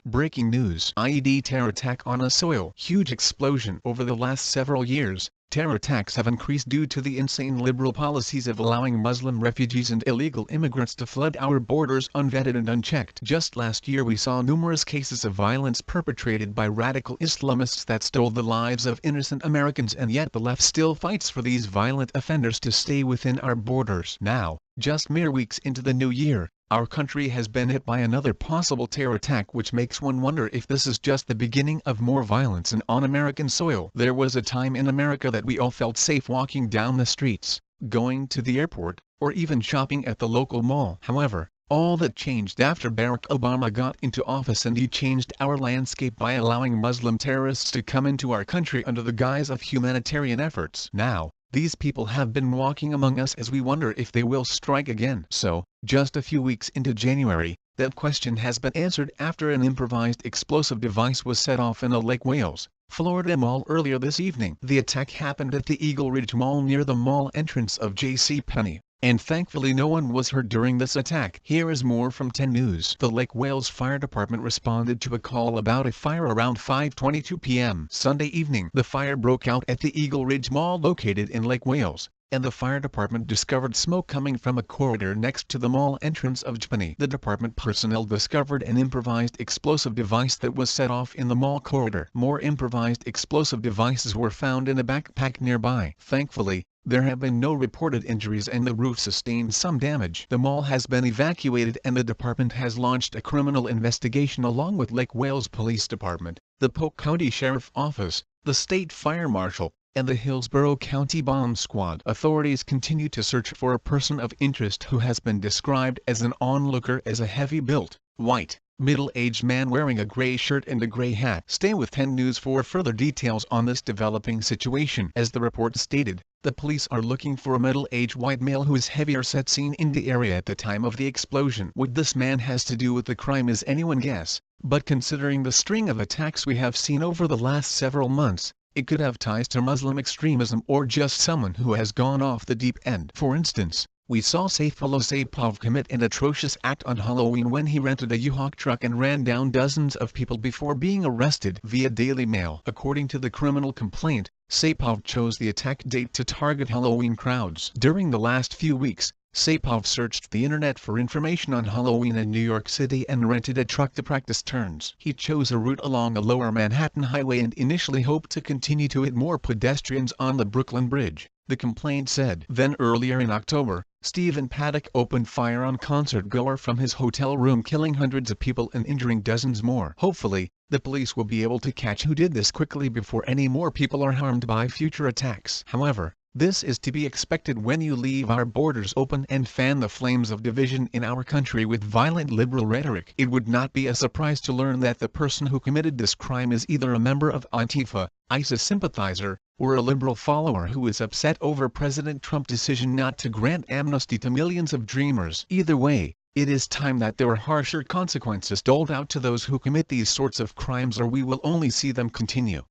Breaking news: IED terror attack on Osoyo. Huge explosion. Over the last several years, terror attacks have increased due to the insane liberal policies of allowing Muslim refugees and illegal immigrants to flood our borders unvetted and unchecked. Just last year we saw numerous cases of violence perpetrated by radical Islamists that stole the lives of innocent Americans, and yet the left still fights for these violent offenders to stay within our borders. Now, just mere weeks into the new year, our country has been hit by another possible terror attack, which makes one wonder if this is just the beginning of more violence on American soil. There was a time in America that we all felt safe walking down the streets, going to the airport, or even shopping at the local mall. However, all that changed after Barack Obama got into office, and he changed our landscape by allowing Muslim terrorists to come into our country under the guise of humanitarian efforts. Now, these people have been walking among us as we wonder if they will strike again. So, just a few weeks into January, that question has been answered after an improvised explosive device was set off in a Lake Wales, Florida mall earlier this evening. The attack happened at the Eagle Ridge Mall near the mall entrance of JCPenney, and thankfully no one was hurt during this attack. Here is more from 10 News. The Lake Wales Fire Department responded to a call about a fire around 5:22 p.m. Sunday evening. The fire broke out at the Eagle Ridge Mall located in Lake Wales, and the fire department discovered smoke coming from a corridor next to the mall entrance of JCPenney. The department personnel discovered an improvised explosive device that was set off in the mall corridor. More improvised explosive devices were found in a backpack nearby. Thankfully, there have been no reported injuries and the roof sustained some damage. The mall has been evacuated and the department has launched a criminal investigation along with Lake Wales Police Department, the Polk County Sheriff Office, the State Fire Marshal, and the Hillsborough County Bomb Squad. Authorities continue to search for a person of interest who has been described as an onlooker as a heavy-built, white, middle-aged man wearing a gray shirt and a gray hat. Stay with 10 News for further details on this developing situation. As the report stated, the police are looking for a middle-aged white male who is heavier set seen in the area at the time of the explosion. What this man has to do with the crime is anyone's guess, but considering the string of attacks we have seen over the last several months, it could have ties to Muslim extremism or just someone who has gone off the deep end. For instance, we saw Saifullah Saipov commit an atrocious act on Halloween when he rented a U-Haul truck and ran down dozens of people before being arrested. Via Daily Mail. According to the criminal complaint, Saipov chose the attack date to target Halloween crowds. During the last few weeks, Saipov searched the internet for information on Halloween in New York City and rented a truck to practice turns. He chose a route along a lower Manhattan highway and initially hoped to continue to hit more pedestrians on the Brooklyn Bridge, the complaint said. Then earlier in October, Stephen Paddock opened fire on concert-goer from his hotel room, killing hundreds of people and injuring dozens more. Hopefully, the police will be able to catch who did this quickly before any more people are harmed by future attacks. However, this is to be expected when you leave our borders open and fan the flames of division in our country with violent liberal rhetoric. It would not be a surprise to learn that the person who committed this crime is either a member of Antifa, ISIS sympathizer, or a liberal follower who is upset over President Trump's decision not to grant amnesty to millions of dreamers. Either way, it is time that there are harsher consequences doled out to those who commit these sorts of crimes, or we will only see them continue.